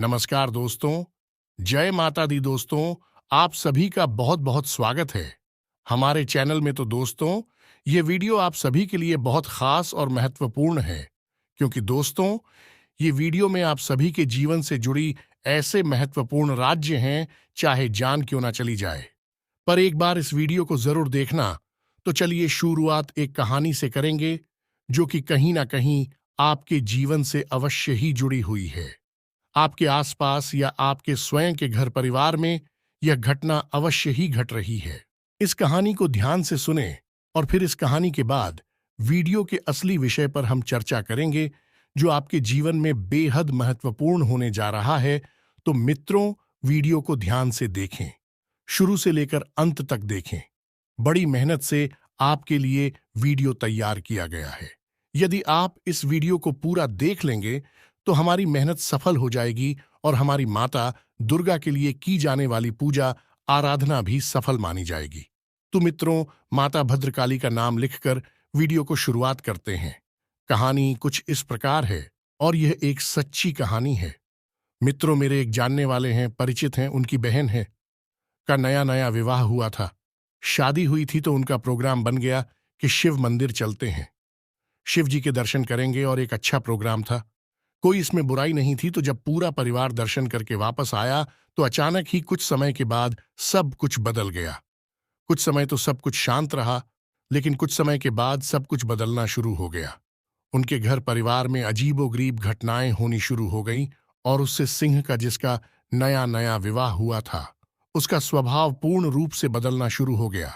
नमस्कार दोस्तों। जय माता दी दोस्तों। आप सभी का बहुत बहुत स्वागत है हमारे चैनल में। तो दोस्तों, ये वीडियो आप सभी के लिए बहुत खास और महत्वपूर्ण है, क्योंकि दोस्तों, ये वीडियो में आप सभी के जीवन से जुड़ी ऐसे महत्वपूर्ण राज्य हैं, चाहे जान क्यों ना चली जाए, पर एक बार इस वीडियो को जरूर देखना। तो चलिए शुरुआत एक कहानी से करेंगे, जो कि कहीं ना कहीं आपके जीवन से अवश्य ही जुड़ी हुई है। आपके आसपास या आपके स्वयं के घर परिवार में यह घटना अवश्य ही घट रही है। इस कहानी को ध्यान से सुने और फिर इस कहानी के बाद वीडियो के असली विषय पर हम चर्चा करेंगे, जो आपके जीवन में बेहद महत्वपूर्ण होने जा रहा है। तो मित्रों, वीडियो को ध्यान से देखें, शुरू से लेकर अंत तक देखें। बड़ी मेहनत से आपके लिए वीडियो तैयार किया गया है। यदि आप इस वीडियो को पूरा देख लेंगे तो हमारी मेहनत सफल हो जाएगी और हमारी माता दुर्गा के लिए की जाने वाली पूजा आराधना भी सफल मानी जाएगी। तो मित्रों, माता भद्रकाली का नाम लिखकर वीडियो को शुरुआत करते हैं। कहानी कुछ इस प्रकार है और यह एक सच्ची कहानी है। मित्रों, मेरे एक जानने वाले हैं, परिचित हैं, उनकी बहन है, का नया नया विवाह हुआ था। शादी हुई थी तो उनका प्रोग्राम बन गया कि शिव मंदिर चलते हैं, शिव जी के दर्शन करेंगे, और एक अच्छा प्रोग्राम था। कोई इसमें बुराई नहीं थी। तो जब पूरा परिवार दर्शन करके वापस आया तो अचानक ही कुछ समय के बाद सब कुछ बदल गया। कुछ समय तो सब कुछ शांत रहा, लेकिन कुछ समय के बाद सब कुछ बदलना शुरू हो गया। उनके घर परिवार में अजीबोगरीब घटनाएं होनी शुरू हो गईं, और उससे सिंह का, जिसका नया नया विवाह हुआ था, उसका स्वभाव पूर्ण रूप से बदलना शुरू हो गया।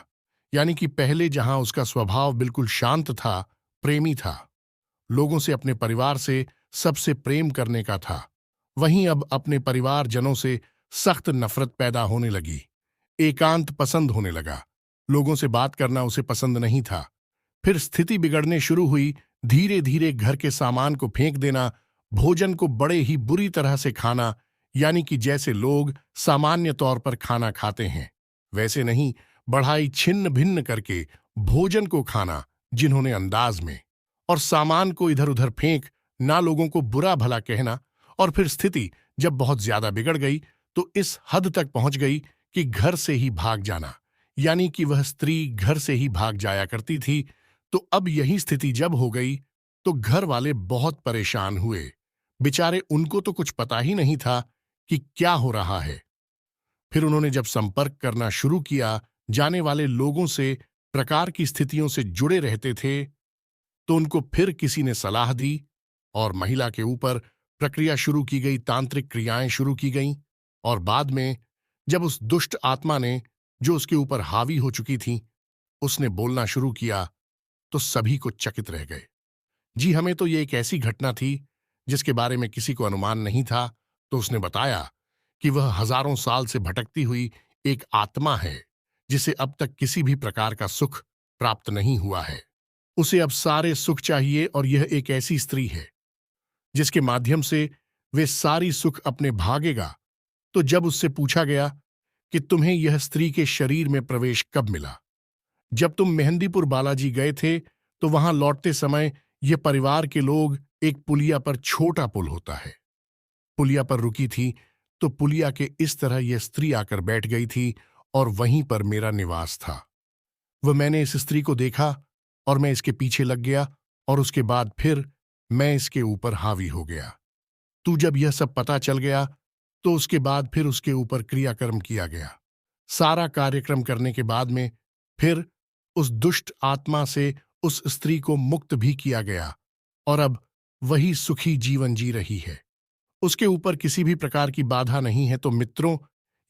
यानी कि पहले जहां उसका स्वभाव बिल्कुल शांत था, प्रेमी था, लोगों से, अपने परिवार से सबसे प्रेम करने का था, वहीं अब अपने परिवारजनों से सख्त नफरत पैदा होने लगी। एकांत पसंद होने लगा, लोगों से बात करना उसे पसंद नहीं था। फिर स्थिति बिगड़ने शुरू हुई। धीरे धीरे घर के सामान को फेंक देना, भोजन को बड़े ही बुरी तरह से खाना, यानी कि जैसे लोग सामान्य तौर पर खाना खाते हैं वैसे नहीं, बढ़ाई छिन्न भिन्न करके भोजन को खाना जिन्होंने अंदाज में, और सामान को इधर उधर फेंक, ना लोगों को बुरा भला कहना। और फिर स्थिति जब बहुत ज्यादा बिगड़ गई तो इस हद तक पहुंच गई कि घर से ही भाग जाना, यानी कि वह स्त्री घर से ही भाग जाया करती थी। तो अब यही स्थिति जब हो गई तो घर वाले बहुत परेशान हुए। बेचारे, उनको तो कुछ पता ही नहीं था कि क्या हो रहा है। फिर उन्होंने जब संपर्क करना शुरू किया जाने वाले लोगों से, प्रकार की स्थितियों से जुड़े रहते थे, तो उनको फिर किसी ने सलाह दी और महिला के ऊपर प्रक्रिया शुरू की गई, तांत्रिक क्रियाएं शुरू की गईं। और बाद में जब उस दुष्ट आत्मा ने, जो उसके ऊपर हावी हो चुकी थी, उसने बोलना शुरू किया, तो सभी को चकित रह गए। जी, हमें तो ये एक ऐसी घटना थी जिसके बारे में किसी को अनुमान नहीं था। तो उसने बताया कि वह हजारों साल से भटकती हुई एक आत्मा है, जिसे अब तक किसी भी प्रकार का सुख प्राप्त नहीं हुआ है। उसे अब सारे सुख चाहिए, और यह एक ऐसी स्त्री है जिसके माध्यम से वे सारी सुख अपने भागेगा। तो जब उससे पूछा गया कि तुम्हें यह स्त्री के शरीर में प्रवेश कब मिला, जब तुम मेहंदीपुर बालाजी गए थे, तो वहां लौटते समय यह परिवार के लोग, एक पुलिया पर, छोटा पुल होता है, पुलिया पर रुकी थी, तो पुलिया के इस तरह यह स्त्री आकर बैठ गई थी, और वहीं पर मेरा निवास था। वह, मैंने इस स्त्री को देखा और मैं इसके पीछे लग गया, और उसके बाद फिर मैं इसके ऊपर हावी हो गया। तू जब यह सब पता चल गया तो उसके बाद फिर उसके ऊपर क्रियाकर्म किया गया। सारा कार्यक्रम करने के बाद में फिर उस दुष्ट आत्मा से उस स्त्री को मुक्त भी किया गया, और अब वही सुखी जीवन जी रही है। उसके ऊपर किसी भी प्रकार की बाधा नहीं है। तो मित्रों,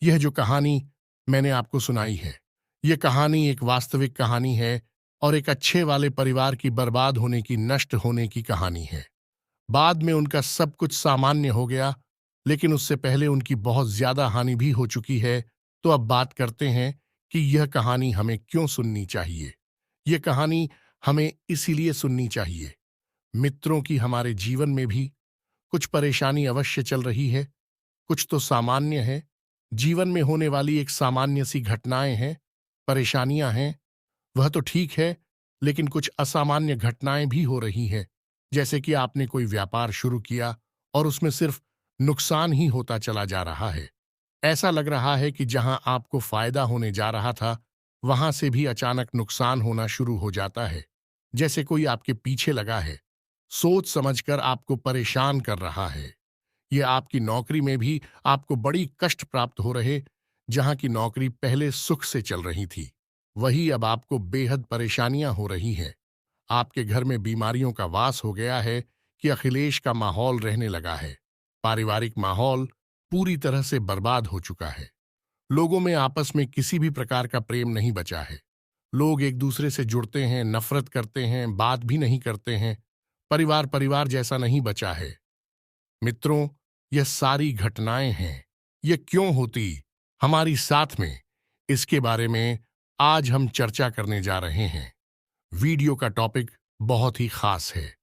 यह जो कहानी मैंने आपको सुनाई है, यह कहानी एक वास्तविक कहानी है, और एक अच्छे वाले परिवार की बर्बाद होने की, नष्ट होने की कहानी है। बाद में उनका सब कुछ सामान्य हो गया, लेकिन उससे पहले उनकी बहुत ज्यादा हानि भी हो चुकी है। तो अब बात करते हैं कि यह कहानी हमें क्यों सुननी चाहिए। यह कहानी हमें इसीलिए सुननी चाहिए, मित्रों, की हमारे जीवन में भी कुछ परेशानी अवश्य चल रही है। कुछ तो सामान्य है, जीवन में होने वाली एक सामान्य सी घटनाएं हैं, परेशानियां हैं, वह तो ठीक है। लेकिन कुछ असामान्य घटनाएं भी हो रही हैं, जैसे कि आपने कोई व्यापार शुरू किया और उसमें सिर्फ नुकसान ही होता चला जा रहा है। ऐसा लग रहा है कि जहां आपको फायदा होने जा रहा था, वहां से भी अचानक नुकसान होना शुरू हो जाता है। जैसे कोई आपके पीछे लगा है, सोच समझकर आपको परेशान कर रहा है। ये आपकी नौकरी में भी आपको बड़ी कष्ट प्राप्त हो रहे। जहां की नौकरी पहले सुख से चल रही थी, वही अब आपको बेहद परेशानियां हो रही हैं। आपके घर में बीमारियों का वास हो गया है कि अखिलेश का माहौल रहने लगा है। पारिवारिक माहौल पूरी तरह से बर्बाद हो चुका है। लोगों में आपस में किसी भी प्रकार का प्रेम नहीं बचा है। लोग एक दूसरे से जुड़ते हैं, नफरत करते हैं, बात भी नहीं करते हैं। परिवार परिवार जैसा नहीं बचा है। मित्रों, यह सारी घटनाएं हैं। ये क्यों होती हमारी साथ में, इसके बारे में आज हम चर्चा करने जा रहे हैं। वीडियो का टॉपिक बहुत ही खास है।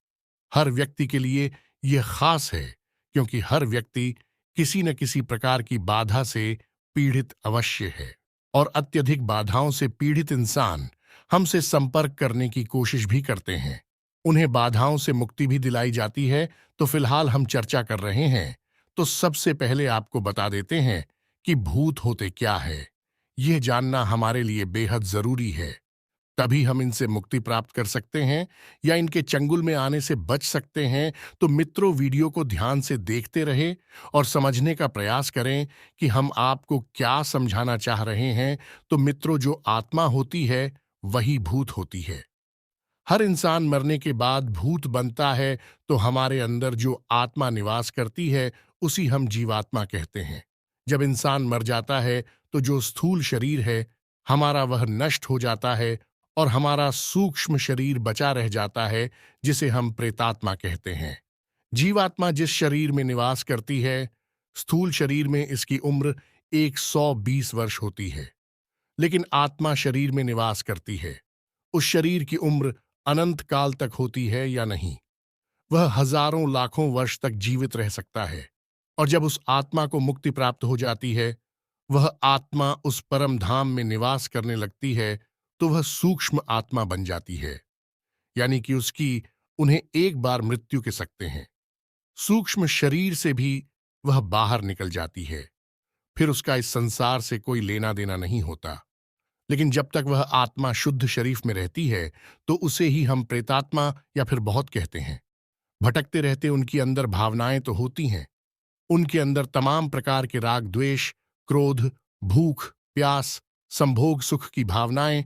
हर व्यक्ति के लिए यह खास है, क्योंकि हर व्यक्ति किसी न किसी प्रकार की बाधा से पीड़ित अवश्य है। और अत्यधिक बाधाओं से पीड़ित इंसान हमसे संपर्क करने की कोशिश भी करते हैं। उन्हें बाधाओं से मुक्ति भी दिलाई जाती है। तो फिलहाल हम चर्चा कर रहे हैं। तो सबसे पहले आपको बता देते हैं कि भूत होते क्या है। यह जानना हमारे लिए बेहद जरूरी है। तभी हम इनसे मुक्ति प्राप्त कर सकते हैं या इनके चंगुल में आने से बच सकते हैं। तो मित्रों, वीडियो को ध्यान से देखते रहे और समझने का प्रयास करें कि हम आपको क्या समझाना चाह रहे हैं। तो मित्रों, जो आत्मा होती है वही भूत होती है। हर इंसान मरने के बाद भूत बनता है। तो हमारे अंदर जो आत्मा निवास करती है उसी हम जीवात्मा कहते हैं। जब इंसान मर जाता है तो जो स्थूल शरीर है हमारा, वह नष्ट हो जाता है और हमारा सूक्ष्म शरीर बचा रह जाता है, जिसे हम प्रेतात्मा कहते हैं। जीवात्मा जिस शरीर में निवास करती है, स्थूल शरीर में इसकी उम्र 120 वर्ष होती है। लेकिन आत्मा शरीर में निवास करती है। उस शरीर की उम्र अनंत काल तक होती है या नहीं, वह हजारों लाखों वर्ष तक जीवित रह सकता है। और जब उस आत्मा को मुक्ति प्राप्त हो जाती है, वह आत्मा उस परम धाम में निवास करने लगती है। तो वह सूक्ष्म आत्मा बन जाती है, यानी कि उसकी उन्हें एक बार मृत्यु के सकते हैं। सूक्ष्म शरीर से भी वह बाहर निकल जाती है। फिर उसका इस संसार से कोई लेना देना नहीं होता। लेकिन जब तक वह आत्मा शुद्ध शरीफ में रहती है, तो उसे ही हम प्रेतात्मा या फिर बहुत कहते हैं। भटकते रहते उनकी अंदर भावनाएं तो होती हैं। उनके अंदर तमाम प्रकार के राग, द्वेष, क्रोध, भूख, प्यास, संभोग सुख की भावनाएं,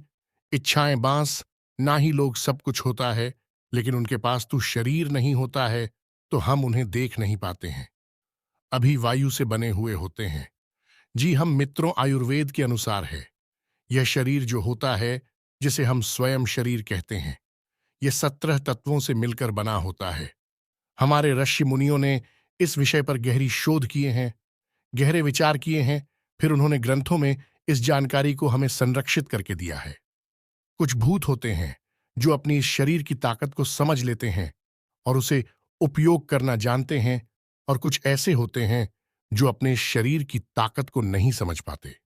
इच्छाएं बांस, ना ही लोग सब कुछ होता है। लेकिन उनके पास तो शरीर नहीं होता है, तो हम उन्हें देख नहीं पाते हैं। अभी वायु से बने हुए होते हैं। जी हम मित्रों, आयुर्वेद के अनुसार है। यह शरीर जो होता है, जिसे हम स्वयं शरीर कहते हैं, यह 17 तत्वों से मिलकर बना होता है। हमारे ऋषि मुनियों ने इस विषय पर गहरी शोध किए हैं, गहरे विचार किए हैं। फिर उन्होंने ग्रंथों में इस जानकारी को हमें संरक्षित करके दिया है। कुछ भूत होते हैं जो अपनी इस शरीर की ताकत को समझ लेते हैं और उसे उपयोग करना जानते हैं, और कुछ ऐसे होते हैं जो अपने इस शरीर की ताकत को नहीं समझ पाते।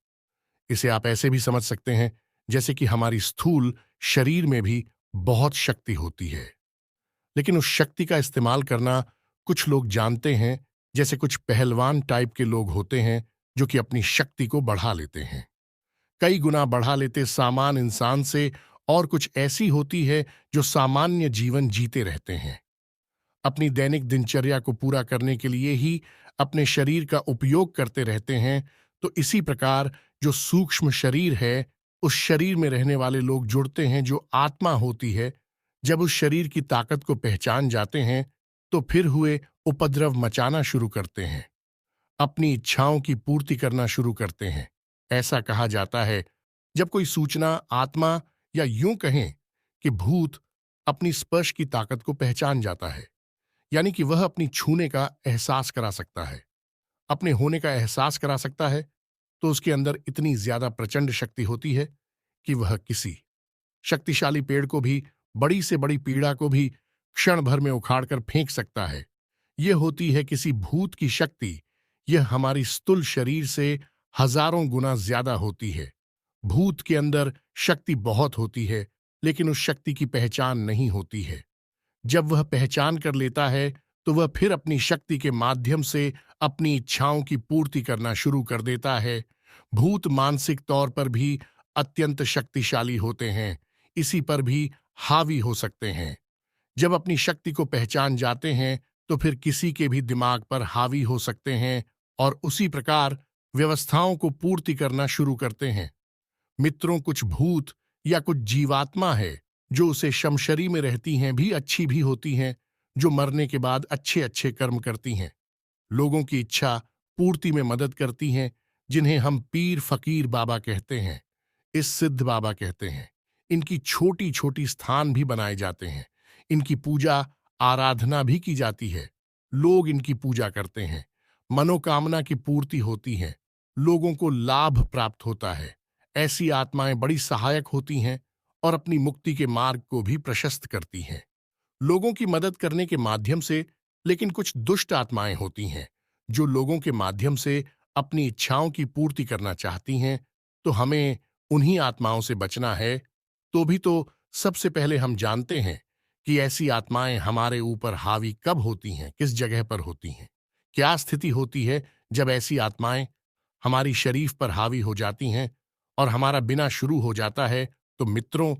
इसे आप ऐसे भी समझ सकते हैं जैसे कि हमारी स्थूल शरीर में भी बहुत शक्ति होती है, लेकिन उस शक्ति का इस्तेमाल करना कुछ लोग जानते हैं। जैसे कुछ पहलवान टाइप के लोग होते हैं जो कि अपनी शक्ति को बढ़ा लेते हैं, कई गुना बढ़ा लेते सामान इंसान से। और कुछ ऐसी होती है जो सामान्य जीवन जीते रहते हैं, अपनी दैनिक दिनचर्या को पूरा करने के लिए ही अपने शरीर का उपयोग करते रहते हैं। तो इसी प्रकार जो सूक्ष्म शरीर है, उस शरीर में रहने वाले लोग जुड़ते हैं जो आत्मा होती है। जब उस शरीर की ताकत को पहचान जाते हैं, तो फिर हुए उपद्रव मचाना शुरू करते हैं, अपनी इच्छाओं की पूर्ति करना शुरू करते हैं। ऐसा कहा जाता है, जब कोई सूचना आत्मा या यूं कहें कि भूत अपनी स्पर्श की ताकत को पहचान जाता है, यानी कि वह अपनी छूने का एहसास करा सकता है, अपने होने का एहसास करा सकता है, तो उसके अंदर इतनी ज्यादा प्रचंड शक्ति होती है कि वह किसी शक्तिशाली पेड़ को भी, बड़ी से बड़ी पीड़ा को भी क्षण भर में उखाड़कर फेंक सकता है। यह होती है किसी भूत की शक्ति। यह हमारी स्थूल शरीर से हजारों गुना ज्यादा होती है। भूत के अंदर शक्ति बहुत होती है, लेकिन उस शक्ति की पहचान नहीं होती है। जब वह पहचान कर लेता है, तो वह फिर अपनी शक्ति के माध्यम से अपनी इच्छाओं की पूर्ति करना शुरू कर देता है। भूत मानसिक तौर पर भी अत्यंत शक्तिशाली होते हैं, इसी पर भी हावी हो सकते हैं। जब अपनी शक्ति को पहचान जाते हैं तो फिर किसी के भी दिमाग पर हावी हो सकते हैं और उसी प्रकार व्यवस्थाओं को पूर्ति करना शुरू करते हैं। मित्रों, कुछ भूत या कुछ जीवात्मा है जो उसे शमशरी में रहती हैं, भी अच्छी भी होती हैं, जो मरने के बाद अच्छे अच्छे कर्म करती हैं, लोगों की इच्छा पूर्ति में मदद करती हैं, जिन्हें हम पीर फकीर बाबा कहते हैं, इस सिद्ध बाबा कहते हैं। इनकी छोटी छोटी स्थान भी बनाए जाते हैं, इनकी पूजा आराधना भी की जाती है, लोग इनकी पूजा करते हैं, मनोकामना की पूर्ति होती है, लोगों को लाभ प्राप्त होता है। ऐसी आत्माएं बड़ी सहायक होती हैं और अपनी मुक्ति के मार्ग को भी प्रशस्त करती हैं, लोगों की मदद करने के माध्यम से। लेकिन कुछ दुष्ट आत्माएं होती हैं जो लोगों के माध्यम से अपनी इच्छाओं की पूर्ति करना चाहती हैं, तो हमें उन्हीं आत्माओं से बचना है। तो भी तो सबसे पहले हम जानते हैं कि ऐसी आत्माएं हमारे ऊपर हावी कब होती हैं, किस जगह पर होती हैं, क्या स्थिति होती है जब ऐसी आत्माएं हमारी शरीफ पर हावी हो जाती हैं और हमारा बिना शुरू हो जाता है। तो मित्रों,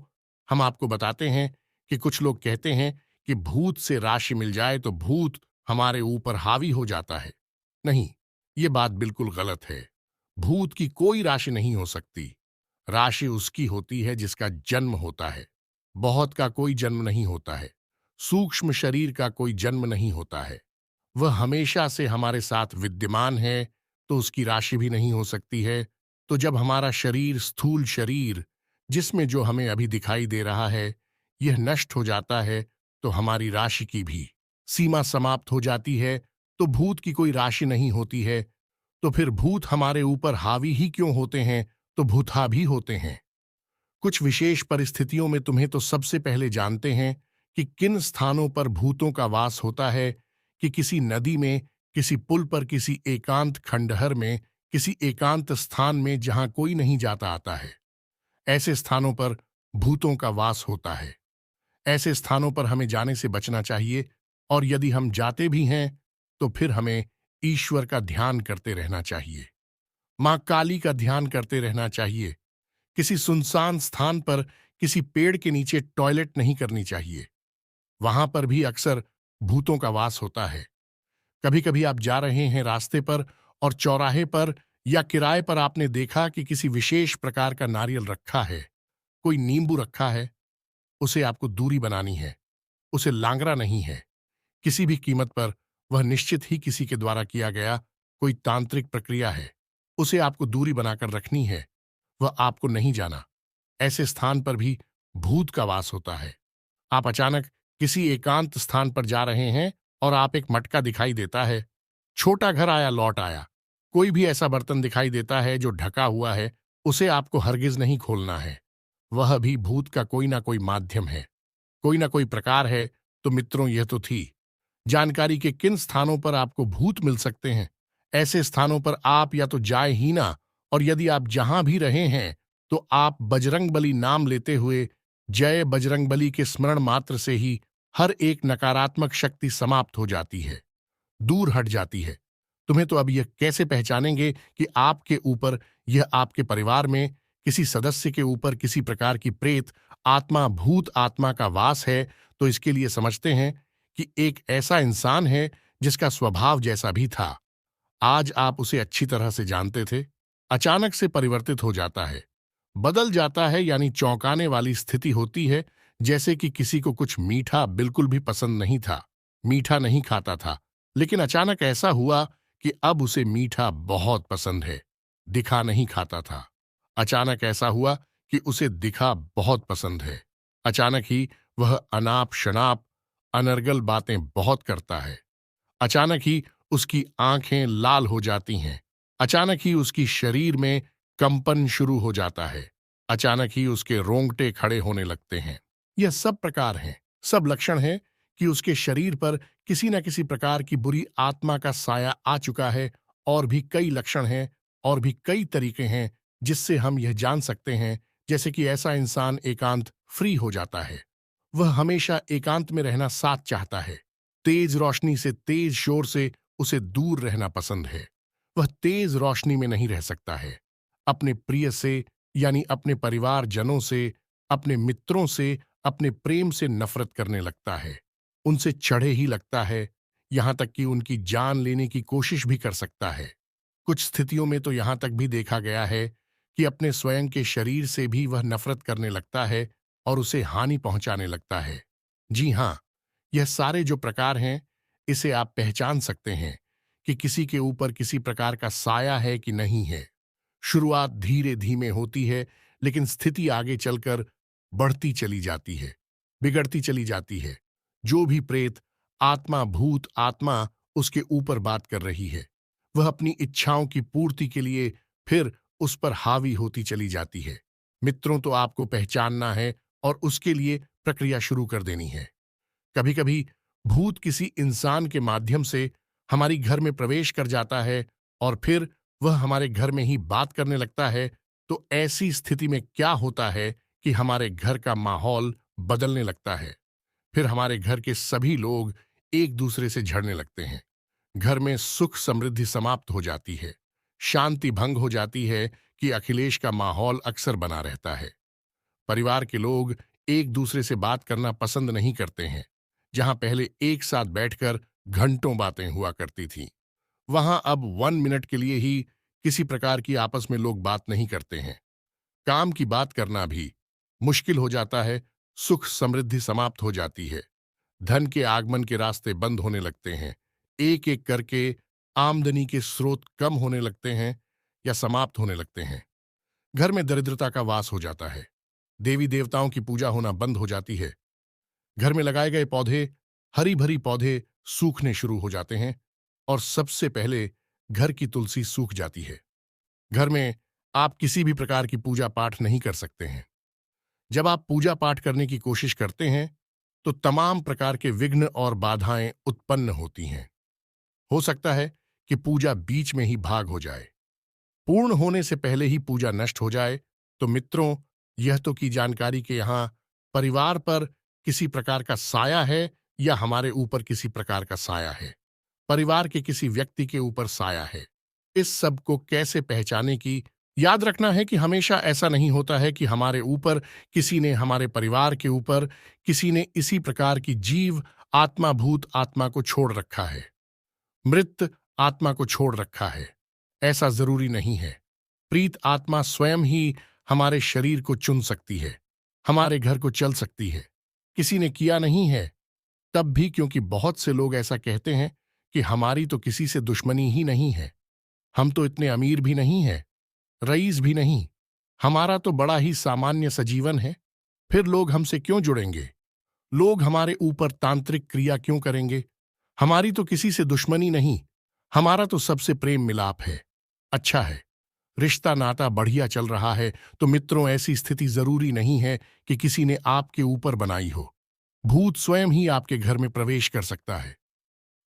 हम आपको बताते हैं कि कुछ लोग कहते हैं कि भूत से राशि मिल जाए तो भूत हमारे ऊपर हावी हो जाता है। नहीं, ये बात बिल्कुल गलत है। भूत की कोई राशि नहीं हो सकती। राशि उसकी होती है जिसका जन्म होता है। बहुत का कोई जन्म नहीं होता है, सूक्ष्म शरीर का कोई जन्म नहीं होता है। वह हमेशा से हमारे साथ विद्यमान है, तो उसकी राशि भी नहीं हो सकती है। तो जब हमारा शरीर, स्थूल शरीर, जिसमें जो हमें अभी दिखाई दे रहा है, यह नष्ट हो जाता है, तो हमारी राशि की भी सीमा समाप्त हो जाती है। तो भूत की कोई राशि नहीं होती है। तो फिर भूत हमारे ऊपर हावी ही क्यों होते हैं? तो भूता भी होते हैं। कुछ विशेष परिस्थितियों में तुम्हें तो सबसे पहले जानते हैं कि किन स्थानों पर भूतों का वास होता है, कि किसी नदी में, किसी पुल पर, किसी एकांत खंडहर में, किसी एकांत स्थान में जहां कोई नहीं जाता आता है। ऐसे स्थानों पर भूतों का वास होता है। ऐसे स्थानों पर हमें जाने से बचना चाहिए, और यदि हम जाते भी हैं तो फिर हमें ईश्वर का ध्यान करते रहना चाहिए, मां काली का ध्यान करते रहना चाहिए। किसी सुनसान स्थान पर, किसी पेड़ के नीचे टॉयलेट नहीं करनी चाहिए, वहां पर भी अक्सर भूतों का वास होता है। कभी कभी आप जा रहे हैं रास्ते पर और चौराहे पर या किराए पर आपने देखा कि किसी विशेष प्रकार का नारियल रखा है, कोई नींबू रखा है, उसे आपको दूरी बनानी है, उसे लांगरा नहीं है किसी भी कीमत पर। वह निश्चित ही किसी के द्वारा किया गया कोई तांत्रिक प्रक्रिया है, उसे आपको दूरी बनाकर रखनी है, वह आपको नहीं जाना। ऐसे स्थान पर भी भूत का वास होता है। आप अचानक किसी एकांत स्थान पर जा रहे हैं और आप एक मटका दिखाई देता है, छोटा घर आया लौट आया, कोई भी ऐसा बर्तन दिखाई देता है जो ढका हुआ है, उसे आपको हरगिज नहीं खोलना है। वह भी भूत का कोई ना कोई माध्यम है, कोई ना कोई प्रकार है। तो मित्रों, यह तो थी जानकारी के किन स्थानों पर आपको भूत मिल सकते हैं। ऐसे स्थानों पर आप या तो जाए ही ना, और यदि आप जहां भी रहे हैं तो आप बजरंगबली नाम लेते हुए, जय बजरंगबली के स्मरण मात्र से ही हर एक नकारात्मक शक्ति समाप्त हो जाती है, दूर हट जाती है। तुम्हें तो अब यह कैसे पहचानेंगे कि आपके ऊपर, यह आपके परिवार में किसी सदस्य के ऊपर किसी प्रकार की प्रेत आत्मा, भूत आत्मा का वास है? तो इसके लिए समझते हैं कि एक ऐसा इंसान है जिसका स्वभाव जैसा भी था, आज आप उसे अच्छी तरह से जानते थे, अचानक से परिवर्तित हो जाता है, बदल जाता है, यानी चौंकाने वाली स्थिति होती है। जैसे कि किसी को कुछ मीठा बिल्कुल भी पसंद नहीं था, मीठा नहीं खाता था, लेकिन अचानक ऐसा हुआ कि अब उसे मीठा बहुत पसंद है, दिखा नहीं खाता था। अचानक ऐसा हुआ कि उसे दिखा बहुत पसंद है। अचानक ही वह अनाप शनाप अनर्गल बातें बहुत करता है। अचानक ही उसकी आंखें लाल हो जाती हैं। अचानक ही उसकी शरीर में कंपन शुरू हो जाता है। अचानक ही उसके रोंगटे खड़े होने लगते हैं। यह सब प्रकार हैं, सब लक्षण हैं कि उसके शरीर पर किसी न किसी प्रकार की बुरी आत्मा का साया आ चुका है। और भी कई लक्षण हैं, और भी कई तरीके हैं जिससे हम यह जान सकते हैं। जैसे कि ऐसा इंसान एकांत फ्री हो जाता है, वह हमेशा एकांत में रहना साथ चाहता है, तेज रोशनी से, तेज शोर से उसे दूर रहना पसंद है। वह तेज रोशनी में नहीं रह सकता है। अपने प्रिय से यानी अपने परिवारजनों से, अपने मित्रों से, अपने प्रेम से नफरत करने लगता है। उनसे चढ़े ही लगता है, यहां तक कि उनकी जान लेने की कोशिश भी कर सकता है। कुछ स्थितियों में तो यहां तक भी देखा गया है कि अपने स्वयं के शरीर से भी वह नफरत करने लगता है और उसे हानि पहुंचाने लगता है। जी हां, यह सारे जो प्रकार हैं, इसे आप पहचान सकते हैं कि किसी के ऊपर किसी प्रकार का साया है कि नहीं है। शुरुआत धीरे धीमे होती है, लेकिन स्थिति आगे चलकर बढ़ती चली जाती है, बिगड़ती चली जाती है। जो भी प्रेत, आत्मा, भूत आत्मा उसके ऊपर बात कर रही है, वह अपनी इच्छाओं की पूर्ति के लिए फिर उस पर हावी होती चली जाती है। मित्रों, तो आपको पहचानना है और उसके लिए प्रक्रिया शुरू कर देनी है। कभी कभी भूत किसी इंसान के माध्यम से हमारी घर में प्रवेश कर जाता है और फिर वह हमारे घर में ही बात करने लगता है। तो ऐसी स्थिति में क्या होता है कि हमारे घर का माहौल बदलने लगता है। फिर हमारे घर के सभी लोग एक दूसरे से झड़ने लगते हैं। घर में सुख समृद्धि समाप्त हो जाती है। शांति भंग हो जाती है कि अखिलेश का माहौल अक्सर बना रहता है। परिवार के लोग एक दूसरे से बात करना पसंद नहीं करते हैं। जहां पहले एक साथ बैठकर घंटों बातें हुआ करती थीं, वहां अब 1 मिनट के लिए ही किसी प्रकार की आपस में लोग बात नहीं करते हैं। काम की बात करना भी मुश्किल हो जाता है। सुख समृद्धि समाप्त हो जाती है। धन के आगमन के रास्ते बंद होने लगते हैं। एक एक करके आमदनी के स्रोत कम होने लगते हैं या समाप्त होने लगते हैं। घर में दरिद्रता का वास हो जाता है। देवी देवताओं की पूजा होना बंद हो जाती है। घर में लगाए गए पौधे, हरी भरी पौधे सूखने शुरू हो जाते हैं और सबसे पहले घर की तुलसी सूख जाती है। घर में आप किसी भी प्रकार की पूजा पाठ नहीं कर सकते हैं। जब आप पूजा पाठ करने की कोशिश करते हैं तो तमाम प्रकार के विघ्न और बाधाएं उत्पन्न होती हैं। हो सकता है कि पूजा बीच में ही भाग हो जाए, पूर्ण होने से पहले ही पूजा नष्ट हो जाए। तो मित्रों, यह तो की जानकारी के यहाँ परिवार पर किसी प्रकार का साया है या हमारे ऊपर किसी प्रकार का साया है, परिवार के किसी व्यक्ति के ऊपर साया है। इस सब को कैसे पहचाने की याद रखना है कि हमेशा ऐसा नहीं होता है कि हमारे ऊपर किसी ने, हमारे परिवार के ऊपर किसी ने इसी प्रकार की जीव आत्मा, भूत आत्मा को छोड़ रखा है, मृत आत्मा को छोड़ रखा है। ऐसा जरूरी नहीं है। प्रीत आत्मा स्वयं ही हमारे शरीर को चुन सकती है, हमारे घर को चल सकती है। किसी ने किया नहीं है तब भी, क्योंकि बहुत से लोग ऐसा कहते हैं कि हमारी तो किसी से दुश्मनी ही नहीं है, हम तो इतने अमीर भी नहीं हैं, रईस भी नहीं, हमारा तो बड़ा ही सामान्य सा जीवन है, फिर लोग हमसे क्यों जुड़ेंगे, लोग हमारे ऊपर तांत्रिक क्रिया क्यों करेंगे। हमारी तो किसी से दुश्मनी नहीं, हमारा तो सबसे प्रेम मिलाप है, अच्छा है, रिश्ता नाता बढ़िया चल रहा है। तो मित्रों, ऐसी स्थिति जरूरी नहीं है कि किसी ने आपके ऊपर बनाई हो। भूत स्वयं ही आपके घर में प्रवेश कर सकता है।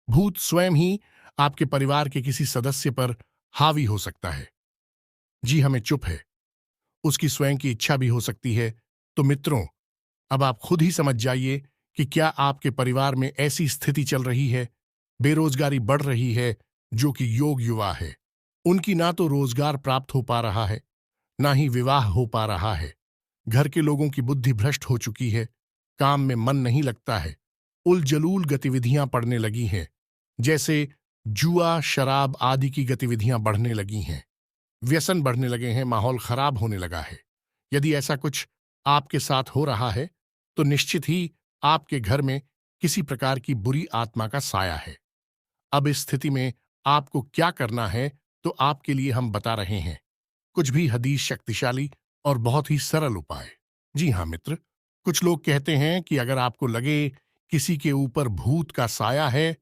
भूत स्वयं ही आपके परिवार के किसी सदस्य पर हावी हो सकता है। जी, हमें चुप है, उसकी स्वयं की इच्छा भी हो सकती है। तो मित्रों, अब आप खुद ही समझ जाइए कि क्या आपके परिवार में ऐसी स्थिति चल रही है। बेरोजगारी बढ़ रही है, जो कि योग युवा है, उनकी ना तो रोजगार प्राप्त हो पा रहा है, ना ही विवाह हो पा रहा है। घर के लोगों की बुद्धि भ्रष्ट हो चुकी है, काम में मन नहीं लगता है, उलझुल गतिविधियां पड़ने लगी हैं, जैसे जुआ, शराब आदि की गतिविधियां बढ़ने लगी हैं, व्यसन बढ़ने लगे हैं, माहौल खराब होने लगा है। यदि ऐसा कुछ आपके साथ हो रहा है तो निश्चित ही आपके घर में किसी प्रकार की बुरी आत्मा का साया है। अब इस स्थिति में आपको क्या करना है, तो आपके लिए हम बता रहे हैं कुछ भी हदीस शक्तिशाली और बहुत ही सरल उपाय। जी हां मित्र, कुछ लोग कहते हैं कि अगर आपको लगे किसी के ऊपर भूत का साया है